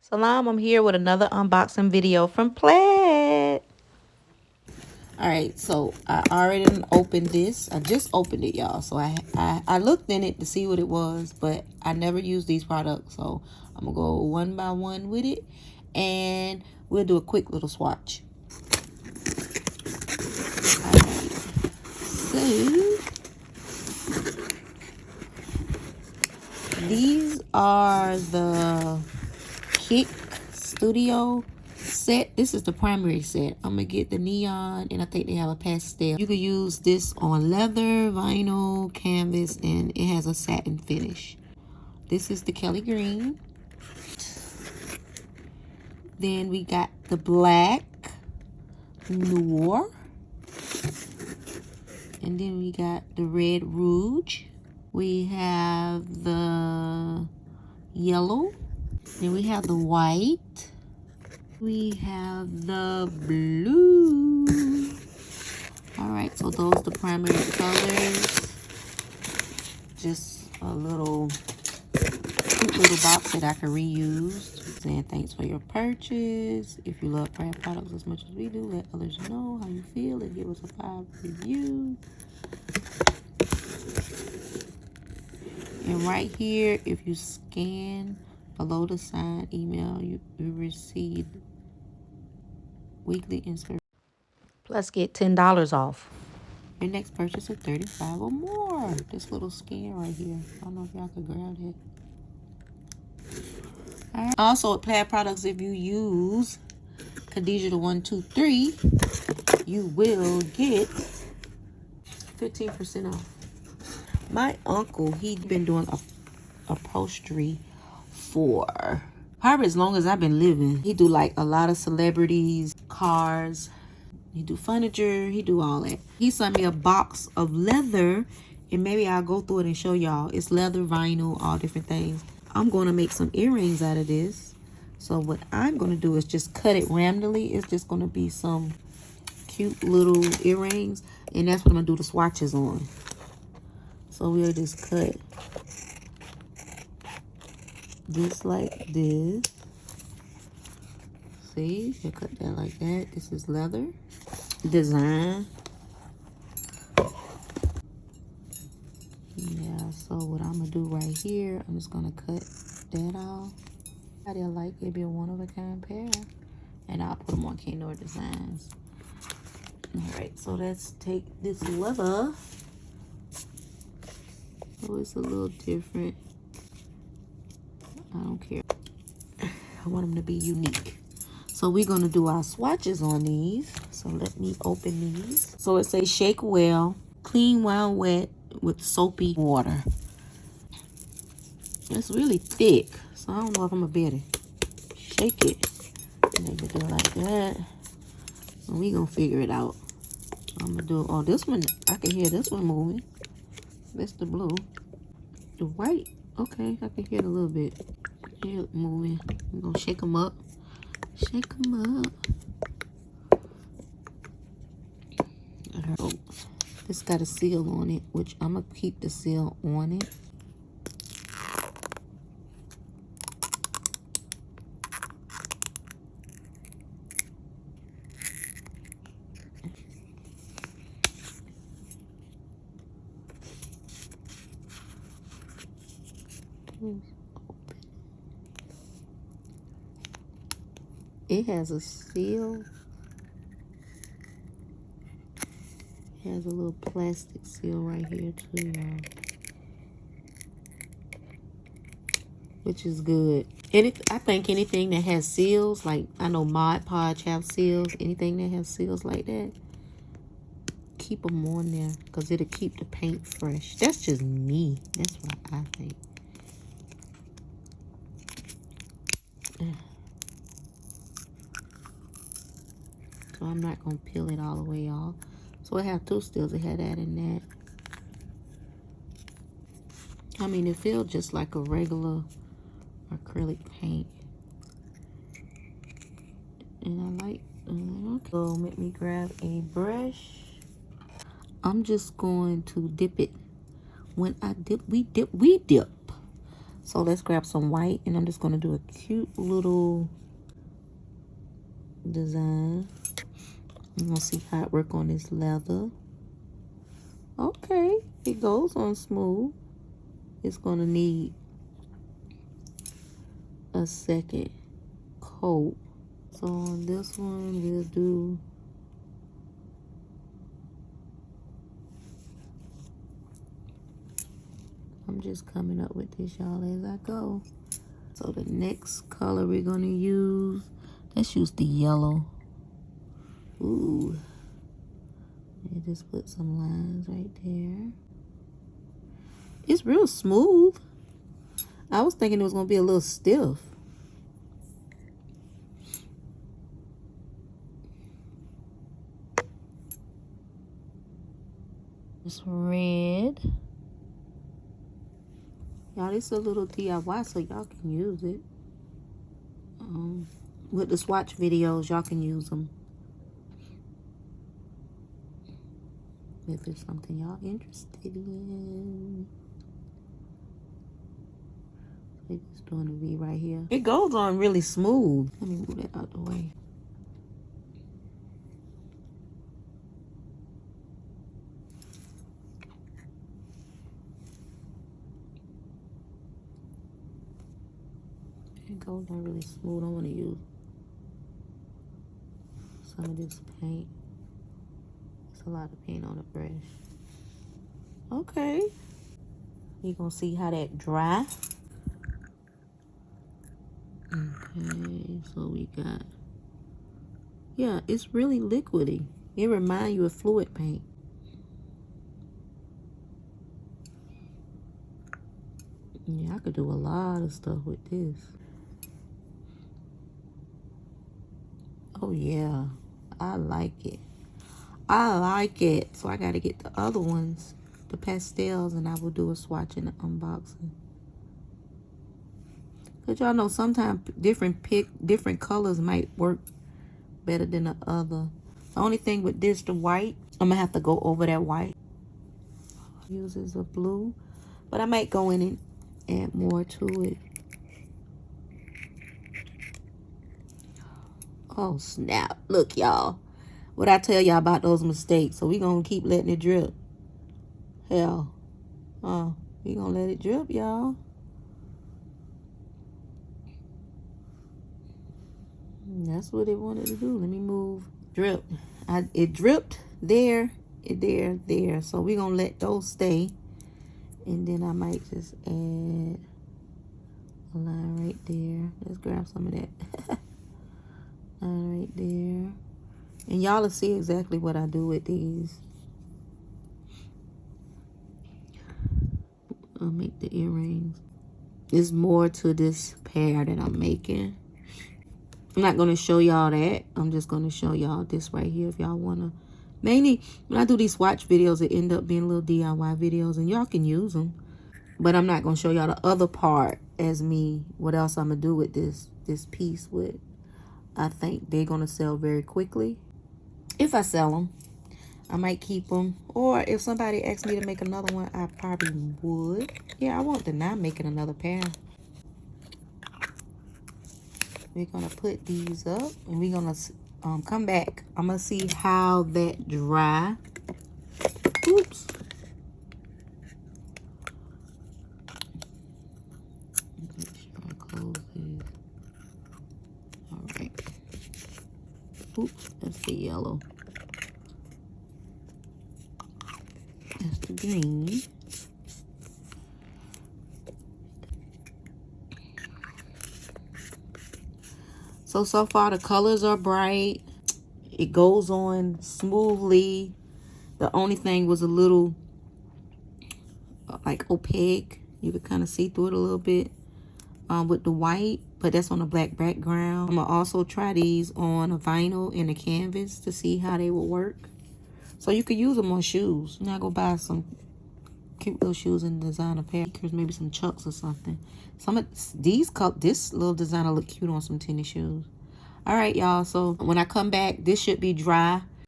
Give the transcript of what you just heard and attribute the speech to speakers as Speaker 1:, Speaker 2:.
Speaker 1: Salam, I'm here with another unboxing video from Plaid. Alright, so I already opened this. I just opened it, y'all. So I looked in it to see what it was, but I never used these products. So I'm going to go one by one with it. And we'll do a quick little swatch. Alright, so these are the Kick Studio set. This is the primary set. I'm gonna get the neon, and I think they have a pastel. You could use this on leather, vinyl, canvas, and it has a satin finish. This is the Kelly green. Then we got the black Noir, and then we got the red Rouge. We have the yellow. Then we have the white. We have the blue. All right, so those are the primary colors. Just a little cute little box that I can reuse. Saying thanks for your purchase. If you love Plaid products as much as we do, let others know how you feel and give us a 5 review. And right here, if you scan below the sign email, you receive weekly inspiration. Plus get $10 off. Your next purchase of $35 or more. This little scan right here. I don't know if y'all can grab that. All right. Also at Plaid products, if you use Khadijah the 123, you will get 15% off. My uncle, he'd been doing upholstery for probably as long as I've been living. He do like a lot of celebrities, cars. He do furniture. He do all that. He sent me a box of leather, and maybe I'll go through it and show y'all. It's leather, vinyl, all different things. I'm going to make some earrings out of this. So what I'm going to do is just cut it randomly. It's just going to be some cute little earrings, and that's what I'm going to do the swatches on. So we'll just cut this like this. See, you cut that like that. This is leather design. Yeah, so what I'm gonna do right here, I'm just gonna cut that off. I like it, be a one-of-a-kind pair, and I'll put them on K.Noir Designs. All right, so let's take this leather. Oh, it's a little different. I don't care. I want them to be unique. So we're gonna do our swatches on these. So let me open these. So it says shake well, clean while wet with soapy water. It's really thick, so I don't know if I'm gonna be able to shake it. Maybe do it like that. And we gonna figure it out. I'm gonna do, oh, this one, I can hear this one moving. That's the blue. The white, okay, I can hear it a little bit. Hear it moving. I'm gonna shake them up. Shake them up. Oh, this got a seal on it, which I'm gonna keep the seal on it. It has a seal. It has a little plastic seal right here too, y'all. Which is good. And I think anything that has seals, like I know Mod Podge have seals, anything that has seals like that, keep them on there because it'll keep the paint fresh. That's just me. That's what I think. So I'm not going to peel it all the way off. So I have two stills. It had that and that. I mean, it feels just like a regular acrylic paint. And I like, okay. So let me grab a brush. I'm just going to dip it. When I dip, we dip. So let's grab some white, and I'm just gonna do a cute little design. I'm gonna see how it work on this leather. Okay, it goes on smooth. It's gonna need a second coat. So on this one, we'll do I'm just coming up with this, y'all, as I go. So the next color we're gonna use, let's use the yellow. Ooh. And just put some lines right there. It's real smooth. I was thinking it was gonna be a little stiff. It's red. Y'all, this is a little DIY, so y'all can use it. With the swatch videos, y'all can use them. If it's something y'all interested in. We're just doing a V right here. It goes on really smooth. Let me move that out the way. It goes on really smooth. I want to use some of this paint. It's a lot of paint on the brush. Okay. You're going to see how that dry. Okay, so we got, yeah, it's really liquidy. It reminds you of fluid paint. Yeah, I could do a lot of stuff with this. Oh yeah, I like it. I like it. So I got to get the other ones, the pastels, and I will do a swatch and an unboxing. Cause y'all know sometimes different colors might work better than the other. The only thing with this, the white, I'm gonna have to go over that white. Uses a blue, but I might go in and add more to it. Oh snap! Look, y'all. What I tell y'all about those mistakes? So we gonna keep letting it drip. Hell, we gonna let it drip, y'all. That's what it wanted to do. Let me move. Drip. It dripped there, there. So we're going to let those stay. And then I might just add a line right there. Let's grab some of that. Line right there. And y'all will see exactly what I do with these. I'll make the earrings. There's more to this pair that I'm making. I'm not going to show y'all that. I'm just going to show y'all this right here if y'all want to. Mainly, when I do these swatch videos, it end up being little DIY videos, and y'all can use them. But I'm not going to show y'all the other part as me, what else I'm going to do with this piece with. I think they're going to sell very quickly. If I sell them, I might keep them. Or if somebody asks me to make another one, I probably would. Yeah, I won't deny making another pair. We're going to put these up, and we're going to come back. I'm going to see how that dry. Oops. Make sure I close these. All right. Oops, that's the yellow. That's the green. So far the colors are bright. It goes on smoothly. The only thing was a little like opaque. You could kind of see through it a little bit with the white, but that's on a black background. I'm gonna also try these on a vinyl and a canvas to see how they will work. So you could use them on shoes. I'm not gonna buy some cute little shoes and designer pair. Maybe some Chucks or something. Some of these this little designer look cute on some tennis shoes. All right, y'all. So when I come back, this should be dry.